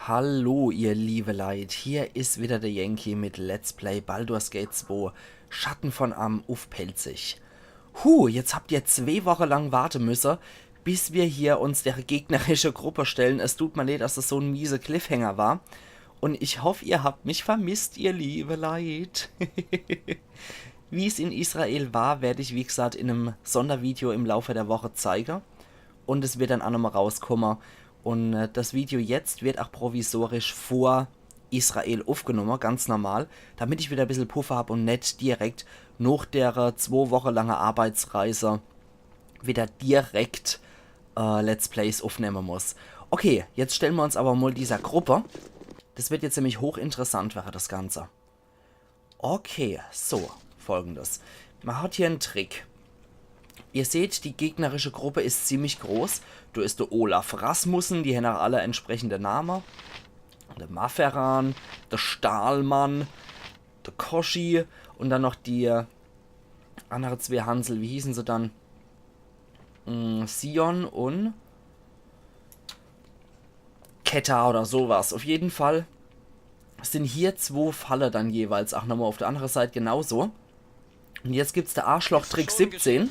Hallo ihr liebe Leid, hier ist wieder der Yankee mit Let's Play Baldur's Gate 2 Schatten von Amn auf Pelzig. Jetzt habt ihr 2 Wochen lang warten müssen, bis wir hier uns der gegnerische Gruppe stellen. Es tut mir leid, dass das so ein miese Cliffhanger war. Und ich hoffe, ihr habt mich vermisst, ihr liebe Leid. Wie es in Israel war, werde ich wie gesagt in einem Sondervideo im Laufe der Woche zeigen. Und es wird dann auch nochmal rauskommen. Und das Video jetzt wird auch provisorisch vor Israel aufgenommen, ganz normal, damit ich wieder ein bisschen Puffer habe und nicht direkt nach der 2 Wochen lange Arbeitsreise wieder direkt Let's Plays aufnehmen muss. Okay, jetzt stellen wir uns aber mal dieser Gruppe. Das wird jetzt nämlich hochinteressant, wäre das Ganze. Okay, so, folgendes. Man hat hier einen Trick. Ihr seht, die gegnerische Gruppe ist ziemlich groß. Du ist der Olaf Rasmussen, die haben auch alle entsprechende Namen. Der Maferan, der Stahlmann, der Koschi und dann noch die andere 2 Hansel, wie hießen sie dann? Sion und Ketta oder sowas. Auf jeden Fall sind hier 2 Falle dann jeweils auch nochmal auf der anderen Seite genauso. Und jetzt gibt es der Arschloch-Trick 17.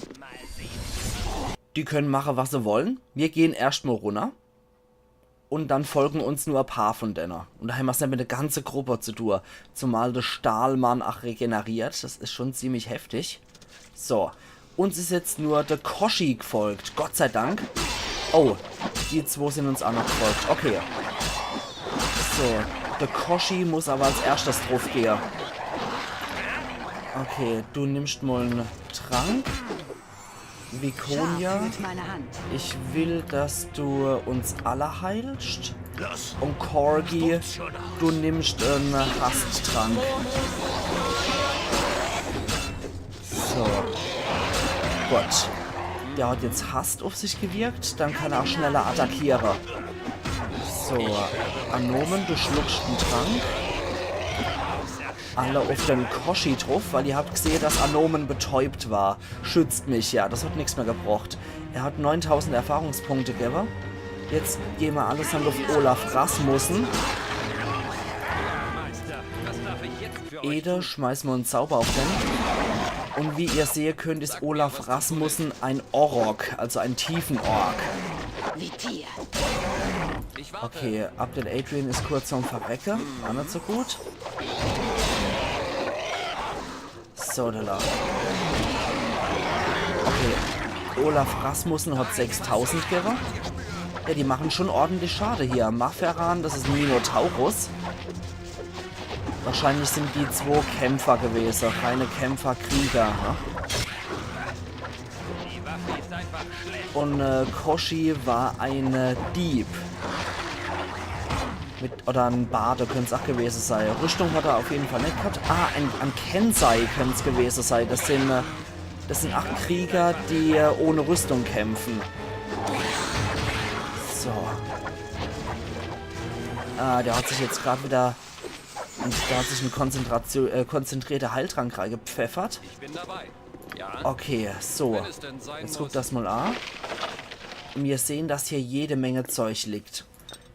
Die können machen, was sie wollen. Wir gehen erstmal runter. Und dann folgen uns nur ein paar von denen. Und da haben wir es nicht mit der ganzen Gruppe zu tun. Zumal der Stahlmann auch regeneriert. Das ist schon ziemlich heftig. So. Uns ist jetzt nur der Koschi gefolgt. Gott sei Dank. Oh, die 2 sind uns auch noch gefolgt. Okay. So. Der Koschi muss aber als erstes drauf gehen. Okay, du nimmst mal einen Trank. Vikonia, ich will, dass du uns alle heilst. Und Corgi, du nimmst einen Hasttrank. So. Gut. Der hat jetzt Hast auf sich gewirkt, dann kann er auch schneller attackieren. So. Anomen, du schluckst einen Trank. Alle auf den Koschi drauf, weil ihr habt gesehen, dass Anomen betäubt war. Schützt mich, ja, das hat nichts mehr gebraucht. Er hat 9000 Erfahrungspunkte gegeben. Jetzt gehen wir allesamt auf Olaf Rasmussen. Ede, schmeißen wir einen Zauber auf den. Und wie ihr sehen könnt, ist Olaf Rasmussen ein Orok, also ein Tiefenork. Okay, Abdel Adrian ist kurz zum Verrecken. War nicht so gut. So, da lang. Okay, Olaf Rasmussen hat 6000 gegeben. Ja, die machen schon ordentlich Schade hier. Maferan, das ist ein Minotaurus. Wahrscheinlich sind die 2 Kämpfer gewesen, keine Kämpfer-Krieger. Ne? Und Koschi war ein Dieb. Oder ein Bade könnte es auch gewesen sein. Rüstung hat er auf jeden Fall nicht gehabt. Ah, ein Kensei könnte es gewesen sein. Das sind 8 Krieger, die ohne Rüstung kämpfen. So. Ah, der hat sich jetzt gerade wieder... Da hat sich ein konzentrierter Heiltrank reingepfeffert. Okay, so. Jetzt guckt das mal an. Und wir sehen, dass hier jede Menge Zeug liegt.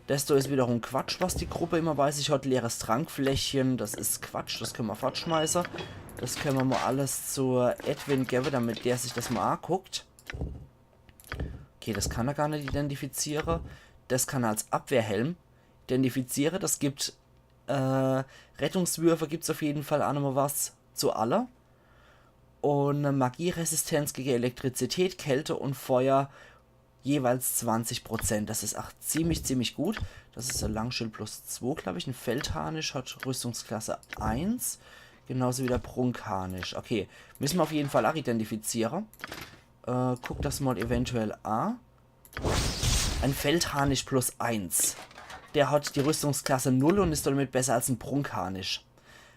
Desto ist wiederum Quatsch, was die Gruppe immer weiß. Ich hatte leeres Trankfläschchen. Das ist Quatsch. Das können wir fortschmeißen. Das können wir mal alles zu Edwin geben, damit der sich das mal anguckt. Okay, das kann er gar nicht identifizieren. Das kann er als Abwehrhelm identifizieren. Das gibt Rettungswürfe. Gibt es auf jeden Fall auch nochmal was zu aller. Und Magieresistenz gegen Elektrizität, Kälte und Feuer jeweils 20%. Das ist auch ziemlich gut. Das ist ein Langschild plus 2, glaube ich. Ein Feldharnisch hat Rüstungsklasse 1. Genauso wie der Prunkharnisch. Okay, müssen wir auf jeden Fall auch identifizieren. Guck das mal eventuell an. Ein Feldharnisch plus 1. Der hat die Rüstungsklasse 0 und ist damit besser als ein Prunkharnisch.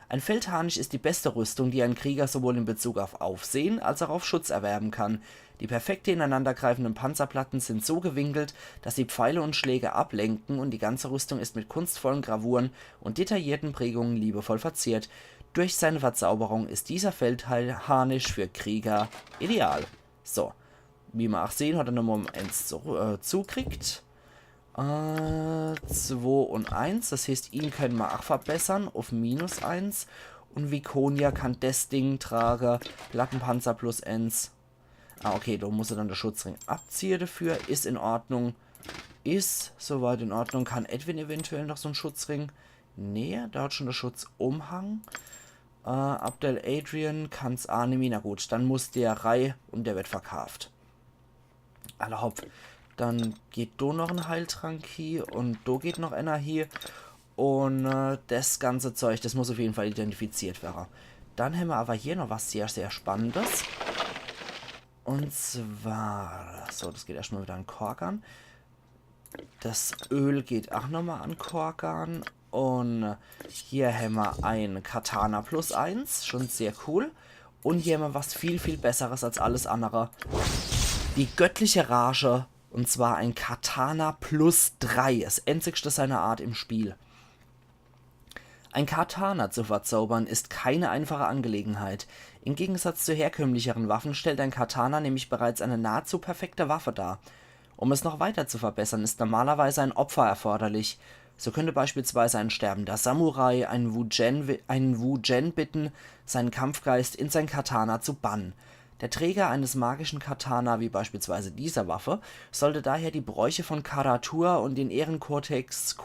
Ein Feldharnisch ist die beste Rüstung, die ein Krieger sowohl in Bezug auf Aufsehen als auch auf Schutz erwerben kann. Die perfekt ineinandergreifenden Panzerplatten sind so gewinkelt, dass sie Pfeile und Schläge ablenken und die ganze Rüstung ist mit kunstvollen Gravuren und detaillierten Prägungen liebevoll verziert. Durch seine Verzauberung ist dieser Feldharnisch für Krieger ideal. So, wie wir auch sehen, hat er nochmal um 1 zukriegt. 2 und 1. Das heißt, ihn können wir auch verbessern auf -1. Und Viconia kann das Ding tragen. Plattenpanzer plus 1. Ah, okay, da muss er dann den Schutzring abziehen dafür. Ist in Ordnung. Ist soweit in Ordnung. Kann Edwin eventuell noch so einen Schutzring? Nee, da hat schon der Schutzumhang. Abdel Adrian kann es auch nicht mehr. Na gut, dann muss der Rai und der wird verkauft. Alle hopp. Dann geht da noch ein Heiltrank hier und da geht noch einer hier. Und das ganze Zeug, das muss auf jeden Fall identifiziert werden. Dann haben wir aber hier noch was sehr, sehr Spannendes. Und zwar, so, das geht erstmal wieder an Korgan. Das Öl geht auch nochmal an Korgan. Und hier haben wir ein Katana plus 1, schon sehr cool. Und hier haben wir was viel, viel Besseres als alles andere. Die göttliche Rage, und zwar ein Katana plus 3, das einzigste seiner Art im Spiel. Ein Katana zu verzaubern ist keine einfache Angelegenheit. Im Gegensatz zu herkömmlicheren Waffen stellt ein Katana nämlich bereits eine nahezu perfekte Waffe dar. Um es noch weiter zu verbessern, ist normalerweise ein Opfer erforderlich. So könnte beispielsweise ein sterbender Samurai einen Wu-Gen bitten, seinen Kampfgeist in sein Katana zu bannen. Der Träger eines magischen Katana, wie beispielsweise dieser Waffe, sollte daher die Bräuche von Karatua und den Ehrenkodex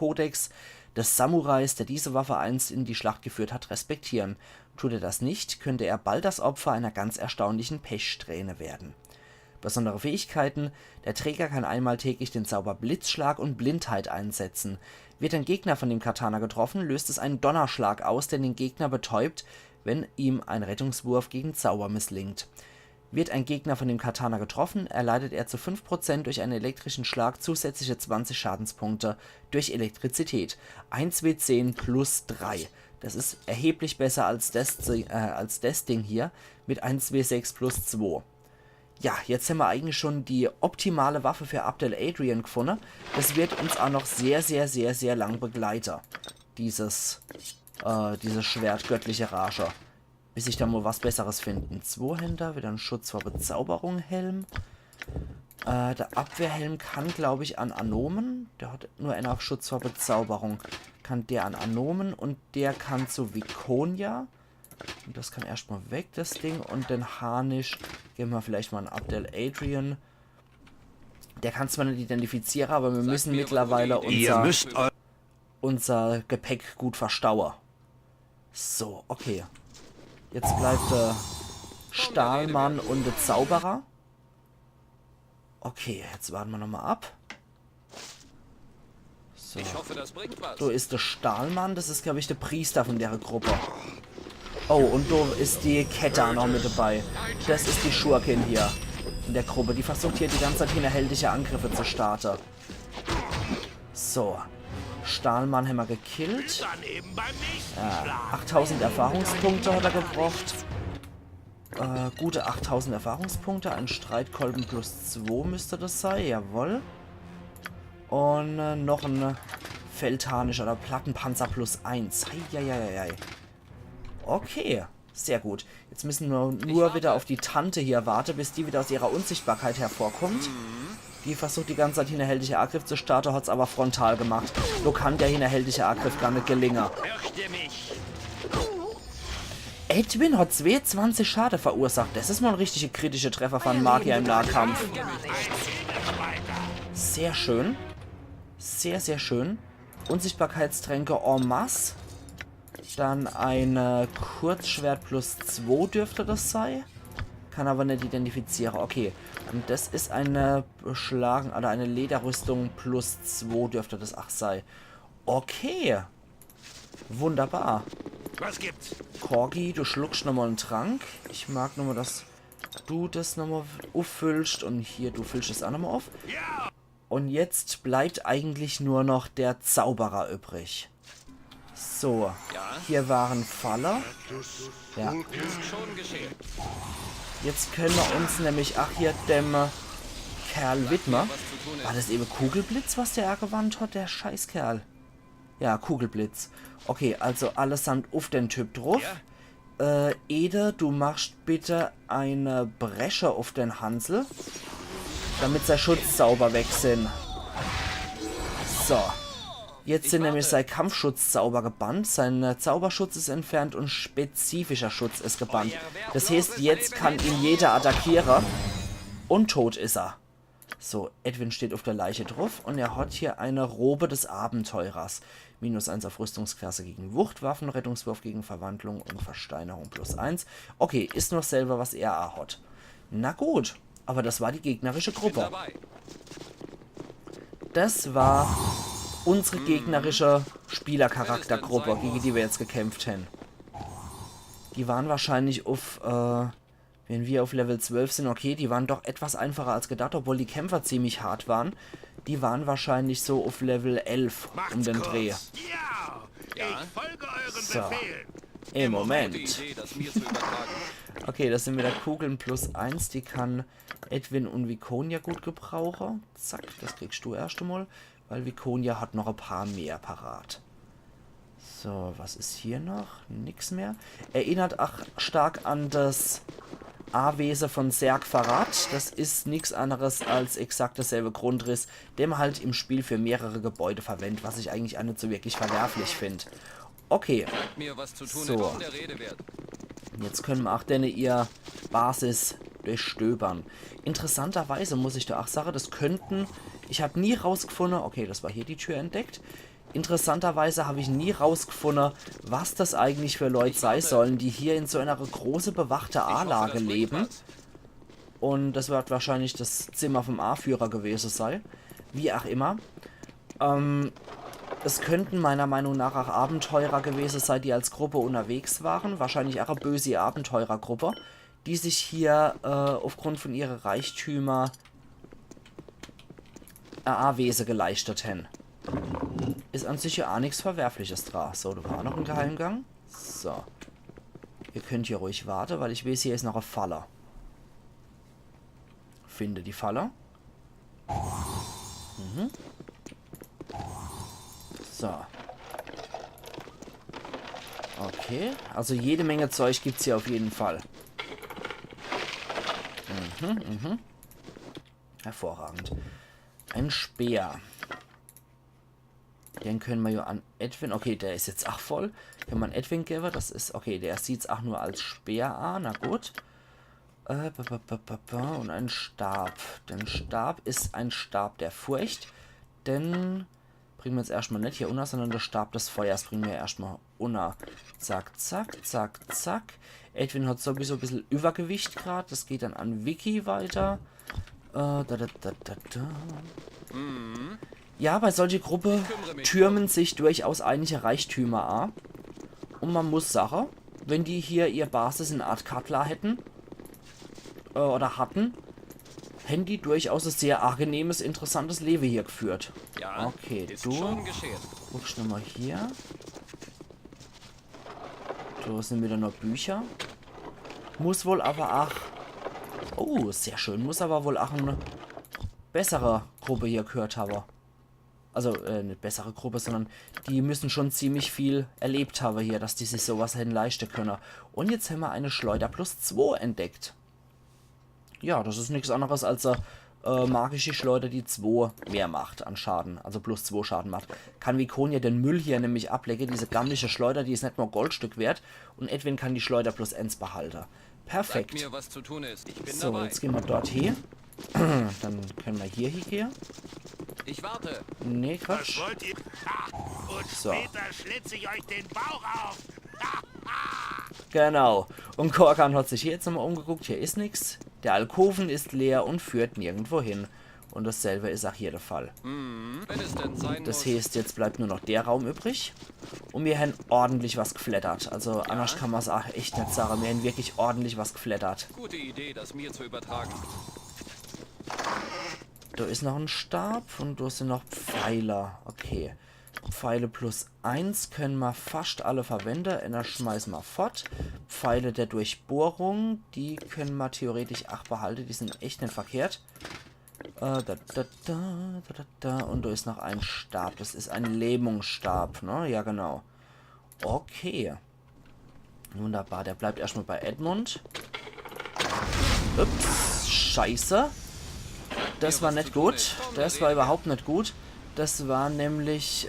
des Samurais, der diese Waffe einst in die Schlacht geführt hat, respektieren. Tut er das nicht, könnte er bald das Opfer einer ganz erstaunlichen Pechsträhne werden. Besondere Fähigkeiten: Der Träger kann einmal täglich den Zauber Blitzschlag und Blindheit einsetzen. Wird ein Gegner von dem Katana getroffen, löst es einen Donnerschlag aus, der den Gegner betäubt, wenn ihm ein Rettungswurf gegen Zauber misslingt. Wird ein Gegner von dem Katana getroffen, erleidet er zu 5% durch einen elektrischen Schlag zusätzliche 20 Schadenspunkte durch Elektrizität. 1W10 plus 3. Das ist erheblich besser als das Ding hier mit 1W6 plus 2. Ja, jetzt haben wir eigentlich schon die optimale Waffe für Abdel Adrian gefunden. Das wird uns auch noch sehr, sehr, sehr, sehr lang begleiten. Dieses Schwert göttliche Rage. Bis ich da mal was Besseres finden. Zweihänder, wieder ein Schutz vor Bezauberung Helm. Der Abwehrhelm kann, glaube ich, an Anomen. Der hat nur einen Schutz vor Bezauberung. Kann der an Anomen und der kann zu Viconia. Und das kann erstmal weg, das Ding. Und den Harnisch geben wir vielleicht mal an Abdel Adrian. Der kann zwar nicht identifizieren, aber wir müssen mittlerweile unser Gepäck gut verstauen. So, okay. Jetzt bleibt der Stahlmann und der Zauberer. Okay, jetzt warten wir nochmal ab. So. Ich hoffe, das bringt was. So ist der Stahlmann, das ist, glaube ich, der Priester von der Gruppe. Oh, und da ist die Ketta noch mit dabei. Das ist die Schurkin hier in der Gruppe. Die versucht hier die ganze Zeit hinterhältige Angriffe zu starten. So. Stahlmann haben wir gekillt. Ja, 8000 Erfahrungspunkte hat er gebraucht. Gute 8000 Erfahrungspunkte. Ein Streitkolben plus 2 müsste das sein. Jawohl. Und noch ein Feldharnisch oder Plattenpanzer plus 1. Heieieiei. Okay, sehr gut. Jetzt müssen wir nur wieder auf die Tante hier warten, bis die wieder aus ihrer Unsichtbarkeit hervorkommt. Die versucht die ganze Zeit hinterhältige Angriff zu starten, hat es aber frontal gemacht. So kann der hinterhältige Angriff gar nicht gelingen. Edwin hat 22 Schade verursacht. Das ist mal ein richtiger kritischer Treffer von Magier im Nahkampf. Sehr schön. Sehr, sehr schön. Unsichtbarkeitstränke en masse. Dann ein Kurzschwert plus 2 dürfte das sein. Kann aber nicht identifizieren. Okay. Und das ist eine Beschlagen oder eine Lederrüstung plus 2 dürfte das auch sein. Okay. Wunderbar. Was gibt's? Corgi, du schluckst nochmal einen Trank. Ich mag nochmal, dass du das nochmal auffüllst. Und hier, du füllst es auch nochmal auf. Und jetzt bleibt eigentlich nur noch der Zauberer übrig. So, hier waren Faller. Ja. Schon geschehen. Jetzt können wir uns nämlich, ach hier, dem Kerl Widmer. War das eben Kugelblitz, was der gewandt hat, der Scheißkerl? Ja, Kugelblitz. Okay, also allesamt auf den Typ drauf. Ede, du machst bitte eine Bresche auf den Hansel, damit sein Schutzzauber weg sind. So. Jetzt sind nämlich sein Kampfschutzzauber gebannt, sein Zauberschutz ist entfernt und spezifischer Schutz ist gebannt. Das heißt, jetzt kann ihn jeder attackieren und tot ist er. So, Edwin steht auf der Leiche drauf und er hat hier eine Robe des Abenteurers. -1 auf Rüstungsklasse gegen Wuchtwaffen, Rettungswurf gegen Verwandlung und Versteinerung +1. Okay, ist noch selber, was er auch hat. Na gut, aber das war die gegnerische Gruppe. Das war unsere gegnerische Spielercharaktergruppe, gegen die wir jetzt gekämpft haben. Die waren wahrscheinlich auf, wenn wir auf Level 12 sind, okay, die waren doch etwas einfacher als gedacht, obwohl die Kämpfer ziemlich hart waren. Die waren wahrscheinlich so auf Level 11 um den Dreh. Ja, ich folge euren So. Befehlen. Im Moment. Idee, das mir zu übertragen. Okay, das sind wieder Kugeln +1. Die kann Edwin und Viconia gut gebrauchen. Zack, das kriegst du erst einmal. Weil Viconia hat noch ein paar mehr parat. So, was ist hier noch? Nix mehr. Erinnert auch stark an das A-Wesen von Zerg Verrat. Das ist nichts anderes als exakt dasselbe Grundriss, den man halt im Spiel für mehrere Gebäude verwendet, was ich eigentlich auch nicht so wirklich verwerflich finde. Okay. Sagt mir, was zu tun So. ist kaum der Rede wert. Jetzt können wir auch denn ihr Basis durchstöbern. Interessanterweise muss ich da auch sagen, das könnten... Ich habe nie rausgefunden... Okay, das war hier die Tür entdeckt. Interessanterweise habe ich nie rausgefunden, was das eigentlich für Leute sein sollen, die hier in so einer große bewachte A-Lage leben. Und das wird wahrscheinlich das Zimmer vom A-Führer gewesen sein. Wie auch immer. Es könnten meiner Meinung nach auch Abenteurer gewesen sein, die als Gruppe unterwegs waren. Wahrscheinlich auch eine böse Abenteurergruppe, die sich hier aufgrund von ihren Reichtümer A-Wesen geleistet haben. Ist an sich ja auch nichts Verwerfliches dran. So, da war noch ein Geheimgang. So. Ihr könnt hier ruhig warten, weil ich weiß, hier ist noch ein Falle. Finde die Falle. Mhm. So. Okay. Also jede Menge Zeug gibt es hier auf jeden Fall. Hervorragend. Ein Speer. Den können wir ja an Edwin... Okay, der ist jetzt auch voll. Wenn man Edwin geben, das ist... Okay, der sieht es auch nur als Speer an. Na gut. Und ein Stab. Der Stab ist ein Stab der Furcht. Denn... Bringen wir jetzt erstmal nicht hier unter, sondern der Stab des Feuers bringen wir erstmal unter. Zack, zack, zack, zack. Edwin hat sowieso ein bisschen Übergewicht gerade. Das geht dann an Vicky weiter. Ja, bei solcher Gruppe türmen sich durchaus einige Reichtümer an. Und man muss sagen, wenn die hier ihr Basis in Art Cutler hätten, oder hatten, hätten die durchaus ein sehr angenehmes, interessantes Leben hier geführt. Ja, okay, ist du schon geschehen. guckst nochmal hier. Da sind wieder noch Bücher. Muss wohl aber auch... Oh, sehr schön. Muss aber wohl auch eine bessere Gruppe hier gehört haben. Also, eine bessere Gruppe, sondern die müssen schon ziemlich viel erlebt haben hier, dass die sich sowas hätten leisten können. Und jetzt haben wir eine Schleuder +2 entdeckt. Ja, das ist nichts anderes als eine magische Schleuder, die 2 mehr macht an Schaden. Also +2 Schaden macht. Kann Viconia den Müll hier nämlich ablecken. Diese gammelige Schleuder, die ist nicht nur Goldstück wert. Und Edwin kann die Schleuder +1 behalten. Perfekt. Sagt mir, was zu tun ist. Ich bin So, dabei. jetzt gehen wir dort hin. Dann können wir hier hingehen. Ich warte. Nee, Was Quatsch. wollt ihr? Ha! Und So. später schlitze ich euch den Bauch auf. Genau. Und Korkan hat sich hier jetzt nochmal umgeguckt. Hier ist nichts. Der Alkoven ist leer und führt nirgendwo hin. Und dasselbe ist auch hier der Fall. Wenn es denn sein Das muss. heißt, jetzt bleibt nur noch der Raum übrig. Und wir haben ordentlich was geflattert. Also anders kann man es auch echt nicht sagen. Wir haben wirklich ordentlich was geflattert. Gute Idee, das mir zu übertragen. Da ist noch ein Stab und da sind noch Pfeiler. Okay. Pfeile +1 können wir fast alle verwenden. Einer schmeißen wir fort. Pfeile der Durchbohrung, die können wir theoretisch auch behalten. Die sind echt nicht verkehrt. Und da ist noch ein Stab. Das ist ein Lähmungsstab, ne? Ja, genau. Okay. Wunderbar. Der bleibt erstmal bei Edmund. Ups. Scheiße. Das war nicht gut. Das war überhaupt nicht gut. Das war nämlich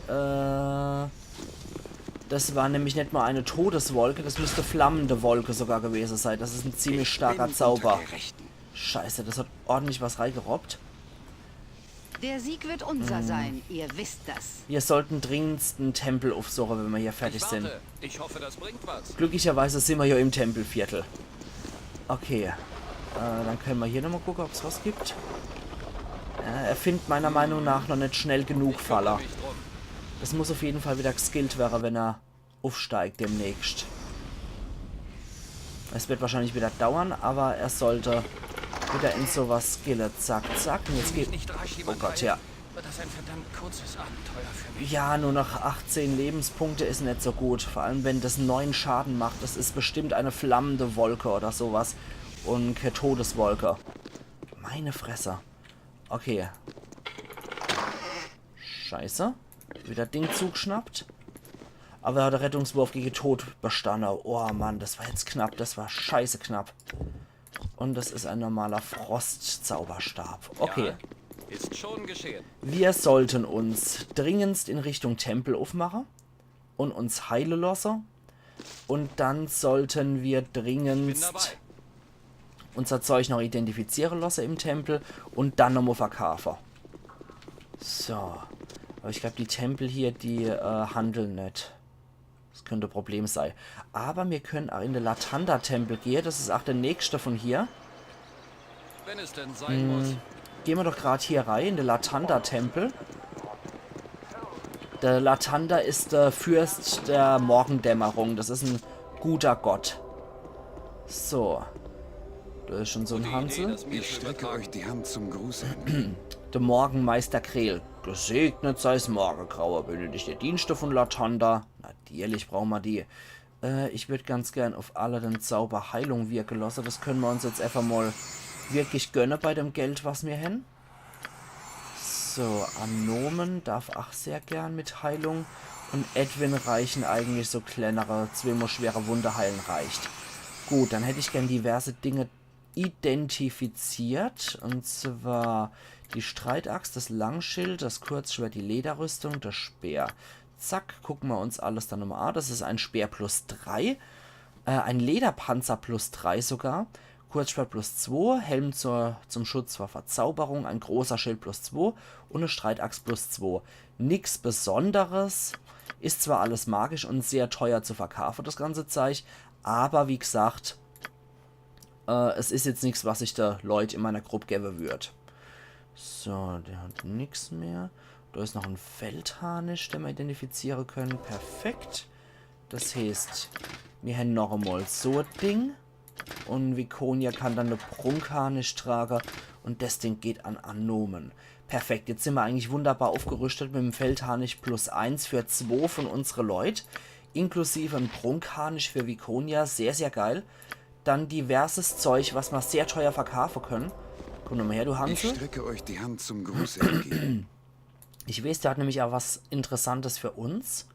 nicht mal eine Todeswolke, das müsste flammende Wolke sogar gewesen sein. Das ist ein ziemlich starker Zauber. Scheiße, das hat ordentlich was reingerobbt. Der Sieg wird unser sein, ihr wisst das. Wir sollten dringendst einen Tempel aufsuchen, wenn wir hier fertig Ich sind. warte. Ich hoffe, das bringt was. Glücklicherweise sind wir hier im Tempelviertel. Okay. Dann können wir hier nochmal gucken, ob es was gibt. Er findet meiner Meinung nach noch nicht schnell genug Faller. Mich drum. Das muss auf jeden Fall wieder geskillt werden, wenn er aufsteigt demnächst. Es wird wahrscheinlich wieder dauern, aber er sollte wieder in sowas skillen. Zack, zack. Und jetzt geht... Nicht rasch Oh jemand Gott, heilen, ja. wird das ein verdammt kurzes Abenteuer für mich. Ja, nur noch 18 Lebenspunkte ist nicht so gut. Vor allem, wenn das 9 Schaden macht. Das ist bestimmt eine flammende Wolke oder sowas. Und keine Todeswolke. Meine Fresse. Okay. Scheiße. Wieder Ding zugeschnappt. Aber er hat der Rettungswurf gegen Tod bestanden. Oh Mann, das war jetzt knapp. Das war scheiße knapp. Und das ist ein normaler Frostzauberstab. Okay. Ja, ist schon geschehen. Wir sollten uns dringendst in Richtung Tempel aufmachen und uns heilen lassen. Und dann sollten wir Bin dringendst dabei. unser Zeug noch identifizieren lassen im Tempel und dann nochmal verkaufen. So. Aber ich glaube, die Tempel hier, die handeln nicht. Das könnte ein Problem sein. Aber wir können auch in den Latanda-Tempel gehen. Das ist auch der nächste von hier. Wenn es denn sein muss. Gehen wir doch gerade hier rein, in den Latanda-Tempel. Der Latanda ist der Fürst der Morgendämmerung. Das ist ein guter Gott. So. Da ist schon so ein Idee, Hansel. das mir Ich zu strecke übertragen. euch die Hand zum Gruß entgegen. Der Morgenmeister Kreel. Gesegnet sei's Morgengrauer, benötigt der Dienste von Latanda. Natürlich brauchen wir die. Ich würde ganz gern auf alle den Zauber Heilung wirken lassen. Das können wir uns jetzt einfach mal wirklich gönnen bei dem Geld, was wir haben. So, Anomen darf auch sehr gern mit Heilung. Und Edwin reichen eigentlich so kleinere, zweimal schwere Wunder heilen reicht. Gut, dann hätte ich gern diverse Dinge identifiziert. Und zwar die Streitaxt, das Langschild, das Kurzschwert, die Lederrüstung, das Speer. Zack, gucken wir uns alles dann nochmal an. Das ist ein Speer plus 3. Ein Lederpanzer plus 3 sogar. Kurzschwert plus 2. Helm zum Schutz vor Verzauberung. Ein großer Schild plus 2. Und eine Streitaxt plus 2. Nichts Besonderes. Ist zwar alles magisch und sehr teuer zu verkaufen, das ganze Zeug. Aber wie gesagt, es ist jetzt nichts, was ich der Leute in meiner Gruppe geben würde. So, der hat nichts mehr. Da ist noch ein Feldharnisch, den wir identifizieren können. Perfekt. Das heißt, wir haben noch einmal so ein Ding. Und Vikonia kann dann eine Prunkharnisch tragen. Und das Ding geht an Anomen. Perfekt, jetzt sind wir eigentlich wunderbar aufgerüstet mit dem Feldharnisch plus 1 für 2 von unseren Leuten. Inklusive ein Prunkharnisch für Vikonia. Sehr, sehr geil. Dann diverses Zeug, was wir sehr teuer verkaufen können. Komm mal her, du Ich Hansel. strecke euch die Hand zum Gruß entgegen. Ich weiß, der hat nämlich auch was Interessantes für uns.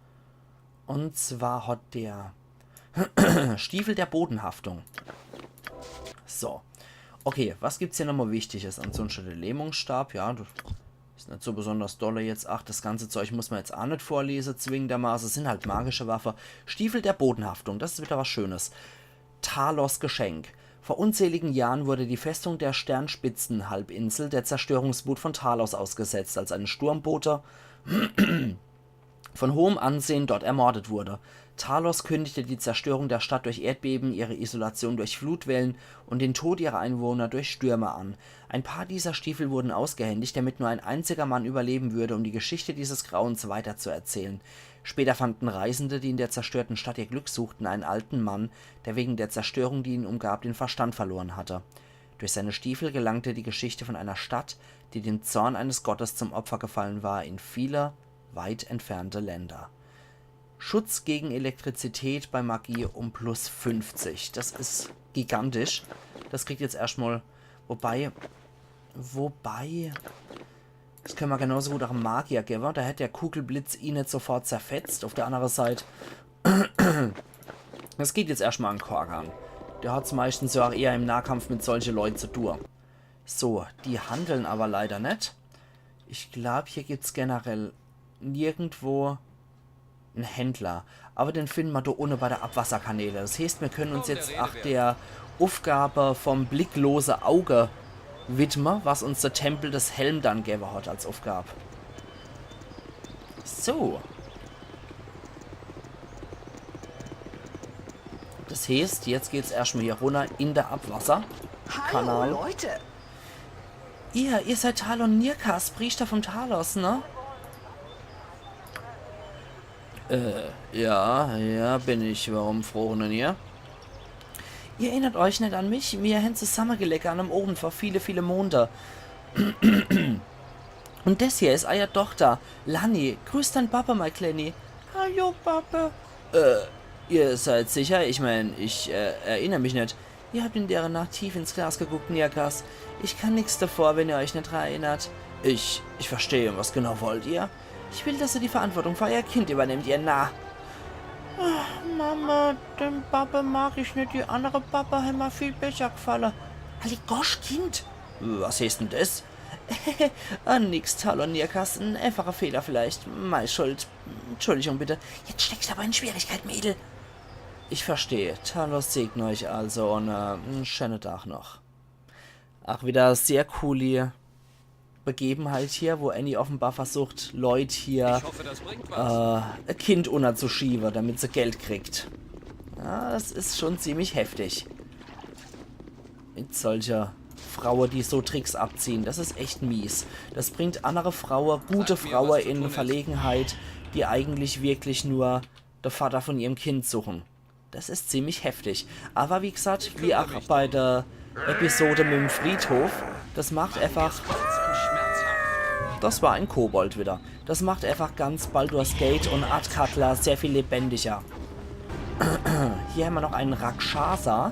Und zwar hat der Stiefel der Bodenhaftung. So. Okay, was gibt's hier nochmal Wichtiges? Ansonsten der Lähmungsstab, ja, das ist nicht so besonders dolle jetzt. Ach, das ganze Zeug muss man jetzt auch nicht vorlesen, zwingendermaßen. Es sind halt magische Waffen. Stiefel der Bodenhaftung, das ist wieder was Schönes. Talos Geschenk. Vor unzähligen Jahren wurde die Festung der Sternspitzenhalbinsel der Zerstörungswut von Talos ausgesetzt, als ein Sturmbote von hohem Ansehen dort ermordet wurde. Talos kündigte die Zerstörung der Stadt durch Erdbeben, ihre Isolation durch Flutwellen und den Tod ihrer Einwohner durch Stürme an. Ein paar dieser Stiefel wurden ausgehändigt, damit nur ein einziger Mann überleben würde, um die Geschichte dieses Grauens weiterzuerzählen. Später fanden Reisende, die in der zerstörten Stadt ihr Glück suchten, einen alten Mann, der wegen der Zerstörung, die ihn umgab, den Verstand verloren hatte. Durch seine Stiefel gelangte die Geschichte von einer Stadt, die dem Zorn eines Gottes zum Opfer gefallen war, in viele, weit entfernte Länder. Schutz gegen Elektrizität bei Magie um plus 50. Das ist gigantisch. Das kriegt jetzt erstmal... Wobei... Das können wir genauso gut auch einen Magier geben. Da hätte der Kugelblitz ihn nicht sofort zerfetzt. Auf der anderen Seite... Das geht jetzt erstmal an Korgan. Der hat es meistens ja auch eher im Nahkampf mit solchen Leuten zu tun. So, die handeln aber leider nicht. Ich glaube, hier gibt es generell nirgendwo einen Händler. Aber den finden wir da ohne bei der Abwasserkanäle. Das heißt, wir können uns jetzt auch der Aufgabe vom blicklose Auge widmen, was uns der Tempel des Helm dann gäbe hat als Aufgabe. So. Das heißt, jetzt geht's erstmal hier runter in der Abwasser. Hallo, Leute. Ihr seid Talon Nirkas, Priester vom Talos, ne? Ja, bin ich. Warum frohen denn ihr? Ihr erinnert euch nicht an mich? Wir haben zusammengelegt an einem Oben vor viele Monde. Und das hier ist euer Tochter, Lani. Grüß dein Papa, mein Kleini. Hallo, Papa. Ihr seid sicher? Ich meine, ich erinnere mich nicht. Ihr habt in der Nacht tief ins Glas geguckt, Nirkas. Ich kann nichts davor, wenn ihr euch nicht daran erinnert. Ich verstehe. Was genau wollt ihr? Ich will, dass ihr die Verantwortung für euer Kind übernehmt, ihr Narr. Mama, den Papa mag ich nicht. Die andere Papa hat mir viel besser gefallen. Ali gosh, Kind. Was heißt denn das? Nix, Talon Nirkas. Ein einfacher Fehler vielleicht. Meine Schuld. Entschuldigung bitte. Jetzt steckst du aber in Schwierigkeit, Mädel. Ich verstehe. Talos segne euch also und einen schönen Tag noch. Ach, wieder sehr coole Begebenheit hier, wo Annie offenbar versucht, Leute hier Ich hoffe, das bringt was. ein Kind unterzuschieben, damit sie Geld kriegt. Ja, das ist schon ziemlich heftig. Mit solcher Frauen, die so Tricks abziehen, das ist echt mies. Das bringt andere Frauen, gute Sag mir, Frauen was zu in tun ist. Verlegenheit, die eigentlich wirklich nur der Vater von ihrem Kind suchen. Das ist ziemlich heftig. Aber wie gesagt, wie auch bei der Episode mit dem Friedhof, das macht einfach... Das war ein Kobold wieder. Das macht einfach ganz Baldur's Gate und Ardcutler sehr viel lebendiger. Hier haben wir noch einen Rakshasa.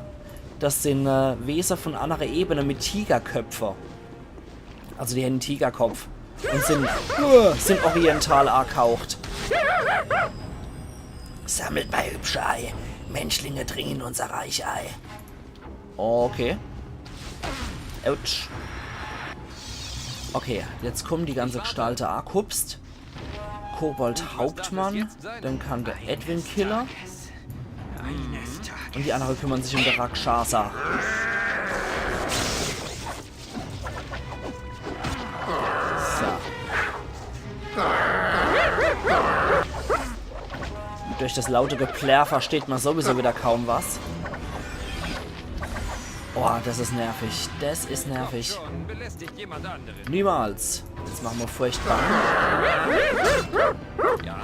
Das sind Wesen von anderer Ebene mit Tigerköpfe. Also die haben einen Tigerkopf. Und sind oriental angehaucht. Sammelt mal hübsche Ei. Menschlinge dringen in unser Reichei. Okay. Autsch. Okay, jetzt kommen die ganze Gestalte angehupst. Kobold Hauptmann. Dann kann der Edwin Killer. Und die anderen kümmern sich um den Rakshasa. So. Durch das laute Geplärr versteht man sowieso wieder kaum was. Oh, das ist nervig. Das ist nervig. Schon belästigt jemand anderen. Niemals. Jetzt machen wir furchtbar.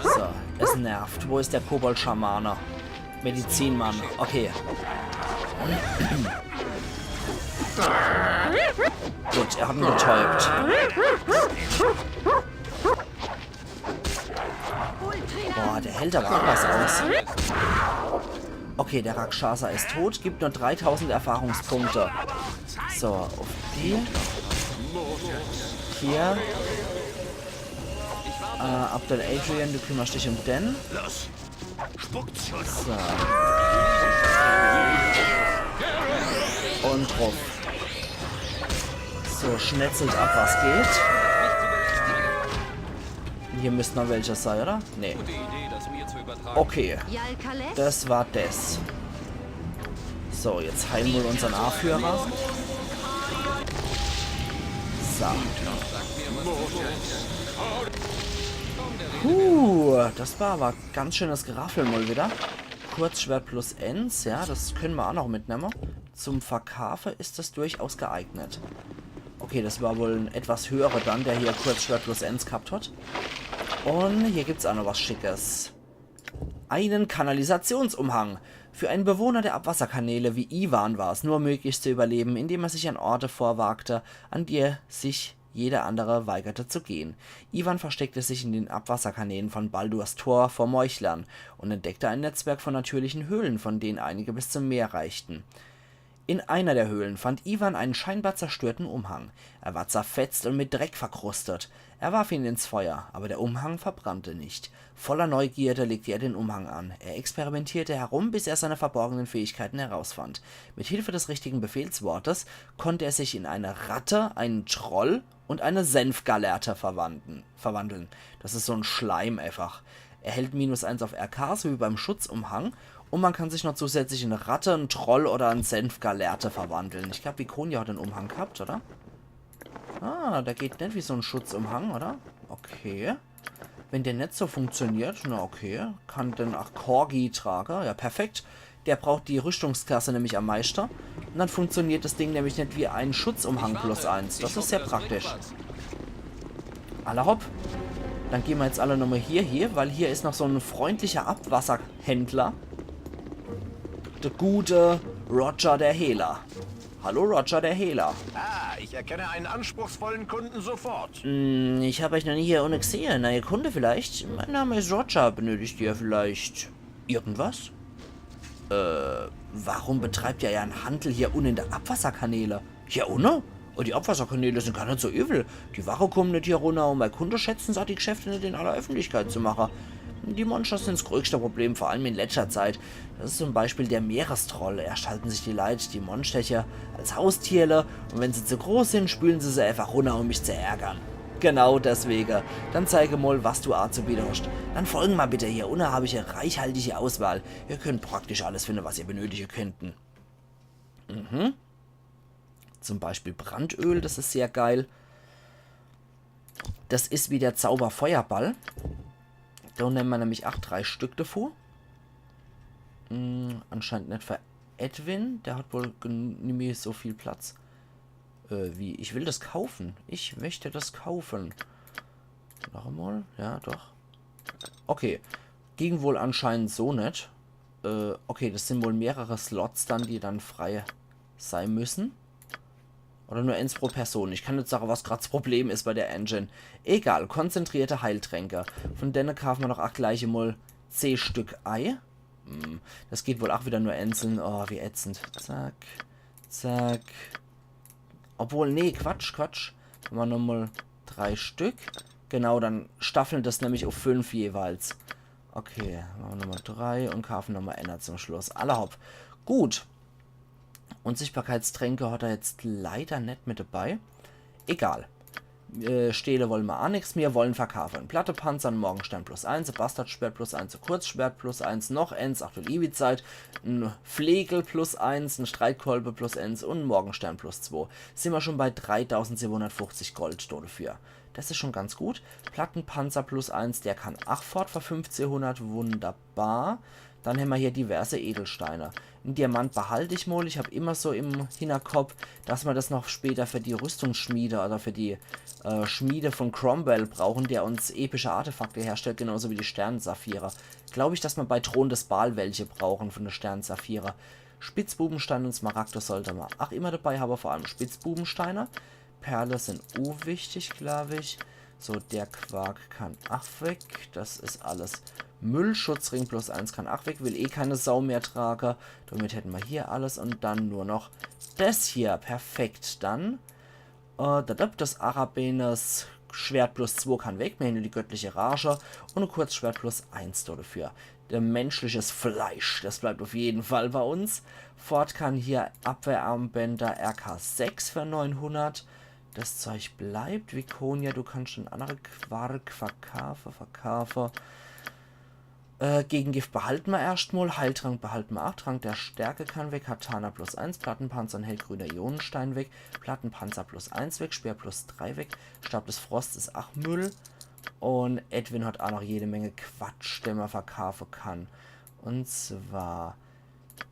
So, es nervt. Wo ist der Kobold-Schamane? Medizinmann. Okay. Gut, er hat ihn betäubt. Boah, der hält aber anders aus. Okay, der Rakshasa ist tot, gibt nur 3000 Erfahrungspunkte. So, auf die. Hier. Abdel Adrian, du kümmerst dich um den. Los! Spuckt's schon! So. Und drauf. So, schnetzelt ab, was geht. Hier müsste noch welcher sein, oder? Nee. Gute Idee, das mir zu übertragen. Okay, Jalkales? das war das. So, jetzt heilen wir unseren A-Führer. So. Das war aber ganz schönes Geraffel mal wieder. Kurzschwert plus Ends, ja, das können wir auch noch mitnehmen. Zum Verkaufen ist das durchaus geeignet. Okay, das war wohl ein etwas höherer dann, der hier Kurzschwert plus Ends gehabt hat. Und hier gibt es auch noch was Schickes. Einen Kanalisationsumhang. Für einen Bewohner der Abwasserkanäle wie Ivan war es nur möglich zu überleben, indem er sich an Orte vorwagte, an die sich jeder andere weigerte zu gehen. Ivan versteckte sich in den Abwasserkanälen von Baldurs Tor vor Meuchlern und entdeckte ein Netzwerk von natürlichen Höhlen, von denen einige bis zum Meer reichten. In einer der Höhlen fand Ivan einen scheinbar zerstörten Umhang. Er war zerfetzt und mit Dreck verkrustet. Er warf ihn ins Feuer, aber der Umhang verbrannte nicht. Voller Neugierde legte er den Umhang an. Er experimentierte herum, bis er seine verborgenen Fähigkeiten herausfand. Mit Hilfe des richtigen Befehlswortes konnte er sich in eine Ratte, einen Troll und eine Senfgallerte verwandeln. Das ist so ein Schleim einfach. Er hält -1 auf RK, so wie beim Schutzumhang. Und man kann sich noch zusätzlich in eine Ratte, einen Troll oder einen Senfgallerte verwandeln. Ich glaube, Viconia hat den Umhang gehabt, oder? Ah, der geht nicht wie so ein Schutzumhang, oder? Okay. Wenn der nicht so funktioniert, na okay. Kann denn auch Corgi tragen? Ja, perfekt. Der braucht die Rüstungsklasse nämlich am meisten. Und dann funktioniert das Ding nämlich nicht wie ein Schutzumhang +1. Das ist sehr praktisch. Alla hopp. Dann gehen wir jetzt alle nochmal hier, weil hier ist noch so ein freundlicher Abwasserhändler. Der gute Roger der Hehler. Hallo Roger der Hehler. Ah, ich erkenne einen anspruchsvollen Kunden sofort. Ich habe euch noch nie hier ohne gesehen. Na, ihr Kunde vielleicht? Mein Name ist Roger. Benötigt ihr vielleicht irgendwas? Warum betreibt ihr ja einen Handel hier unten in der Abwasserkanäle? Hier unten? Und die Abwasserkanäle sind gar nicht so übel. Die Wache kommt nicht hier runter und mein Kunde schätzen sagt, die Geschäfte nicht in aller Öffentlichkeit zu machen. Die Monster sind das größte Problem, vor allem in letzter Zeit. Das ist zum Beispiel der Meerestroll. Erst halten sich die Leute die Monsterchen als Haustierle und wenn sie zu groß sind, spülen sie einfach runter, um mich zu ärgern. Genau deswegen. Dann zeige mal, was du anzubieten hast. Dann folgen mal bitte hier. Unten habe ich eine reichhaltige Auswahl. Ihr könnt praktisch alles finden, was ihr benötigen könnten. Zum Beispiel Brandöl, das ist sehr geil. Das ist wie der Zauberfeuerball. Da nehmen wir nämlich 3 Stück davor. Anscheinend nicht für Edwin. Der hat wohl nicht mehr so viel Platz. Wie? Ich will das kaufen. Ich möchte das kaufen. Noch einmal? Ja, doch. Okay. Ging wohl anscheinend so nicht. Okay, das sind wohl mehrere Slots dann, die dann frei sein müssen. Oder nur 1 pro Person. Ich kann nicht sagen, was gerade das Problem ist bei der Engine. Egal, konzentrierte Heiltränke. Von denen kaufen wir noch 8 gleiche mal 10 Stück Ei. Das geht wohl auch wieder nur einzeln. Oh, wie ätzend. Zack, zack. Obwohl, nee, Quatsch. Machen wir nochmal 3 Stück. Genau, dann staffeln das nämlich auf 5 jeweils. Okay, machen wir nochmal 3 und kaufen nochmal einer zum Schluss. Alle hopp. Gut. Unsichtbarkeitstränke hat er jetzt leider nicht mit dabei. Egal. Stähle wollen wir auch nichts mehr, wollen verkaufen. Platte Panzer, ein Morgenstern +1, ein Bastardschwert +1, ein Kurzschwert +1, noch eins, Achtung Ewigzeit, ein Flegel +1, ein Streitkolbe +1 und ein Morgenstern +2. Sind wir schon bei 3750 Gold dafür. Das ist schon ganz gut. Plattenpanzer +1, der kann 8 fort für 1500, wunderbar. Dann haben wir hier diverse Edelsteine. Ein Diamant behalte ich mal. Ich habe immer so im Hinterkopf, dass wir das noch später für die Rüstungsschmiede oder für die Schmiede von Cromwell brauchen, der uns epische Artefakte herstellt, genauso wie die Sternensaphire. Glaube ich, dass wir bei Thron des Baal welche brauchen von der Sternensaphire. Spitzbubenstein und Smaragde sollte man auch immer dabei haben, vor allem Spitzbubensteine. Perle sind wichtig, glaube ich. So, der Quark kann auch weg. Das ist alles Müll. Schutzring +1 kann auch weg. Will eh keine Sau mehr tragen. Damit hätten wir hier alles. Und dann nur noch das hier. Perfekt. Dann das Arabenes Schwert +2 kann weg. Wir haben die göttliche Rage. Und ein Kurzschwert +1 dafür. Der menschliches Fleisch. Das bleibt auf jeden Fall bei uns. Ford kann hier Abwehrarmbänder RK6 für 900. Das Zeug bleibt. Viconia, du kannst schon andere Quark verkaufen. Gegengift behalten wir erstmal. Heiltrank behalten wir auch. Trank der Stärke kann weg. Katana +1. Plattenpanzer und hellgrüner Ionenstein weg. Plattenpanzer +1 weg. Speer +3 weg. Stab des Frosts ist auch Müll. Und Edwin hat auch noch jede Menge Quatsch, den man verkaufen kann. Und zwar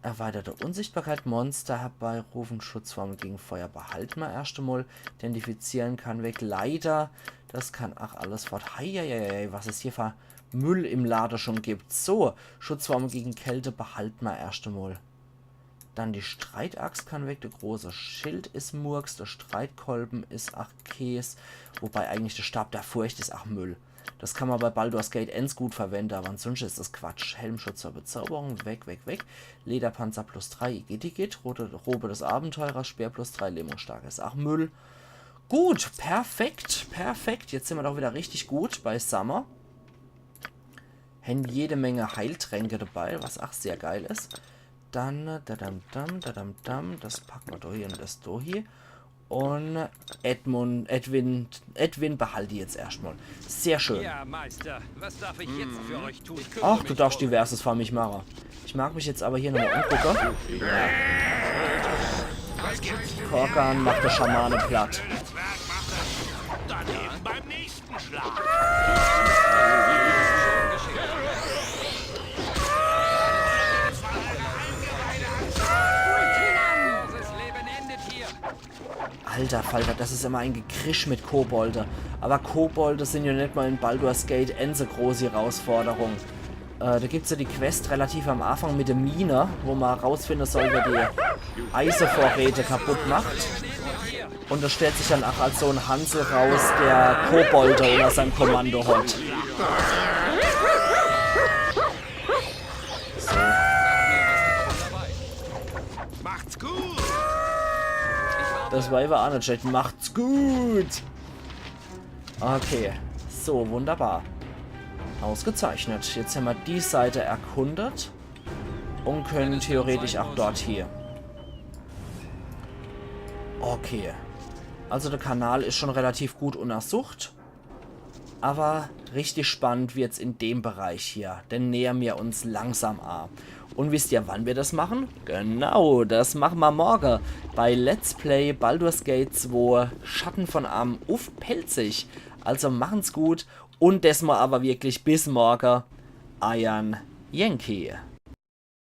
erweiterte Unsichtbarkeit, Monster herbeirufen, Schutzformel gegen Feuer behalten wir erst einmal. Identifizieren kann weg. Leider, das kann auch alles fort. Heieiei, was es hier für Müll im Lader schon gibt. So, Schutzformel gegen Kälte behalten wir erst einmal. Dann die Streitaxt kann weg, der große Schild ist Murks, der Streitkolben ist auch Käse. Wobei eigentlich der Stab der Furcht ist auch Müll. Das kann man bei Baldur's Gate Ends gut verwenden, aber ansonsten ist das Quatsch. Helmschutz zur Bezauberung, weg, weg, weg. Lederpanzer plus 3, Igitt. Rote Robe des Abenteurers, Speer plus 3, Lähmung starkes. Ach, Müll. Gut, perfekt, perfekt. Jetzt sind wir doch wieder richtig gut bei Summer. Haben jede Menge Heiltränke dabei, was auch sehr geil ist. Dann, das packen wir da hier und das da hier. Und Edwin behalte ich jetzt erstmal. Sehr schön. Ja, Meister, was darf ich jetzt für euch tun? Ach, du darfst diverses für mich machen. Ich mag mich jetzt aber hier nochmal umgucken. Ja. Korkan macht der Schamane platt. Dann eben beim nächsten Schlag. Das Leben endet hier. Alter Falter, das ist immer ein Gekrisch mit Kobolde. Aber Kobolde sind ja nicht mal in Baldur's Gate eine große Herausforderung. Da gibt es ja die Quest relativ am Anfang mit der Mine, wo man herausfinden soll, wer die Eisenvorräte kaputt macht. Und da stellt sich dann auch als so ein Hansel raus, der Kobolde unter seinem Kommando hat. So. Macht's gut. Das war eben auch nicht schlecht. Macht's gut! Okay. So, wunderbar. Ausgezeichnet. Jetzt haben wir die Seite erkundet. Und können theoretisch auch dort hier. Okay. Also der Kanal ist schon relativ gut untersucht. Aber richtig spannend wird es in dem Bereich hier. Denn nähern wir uns langsam an. Und wisst ihr, wann wir das machen? Genau, das machen wir morgen. Bei Let's Play Baldur's Gate 2 Schatten von Am auf Pelzig. Also machen's gut. Und das mal aber wirklich bis morgen. Iron Yankee.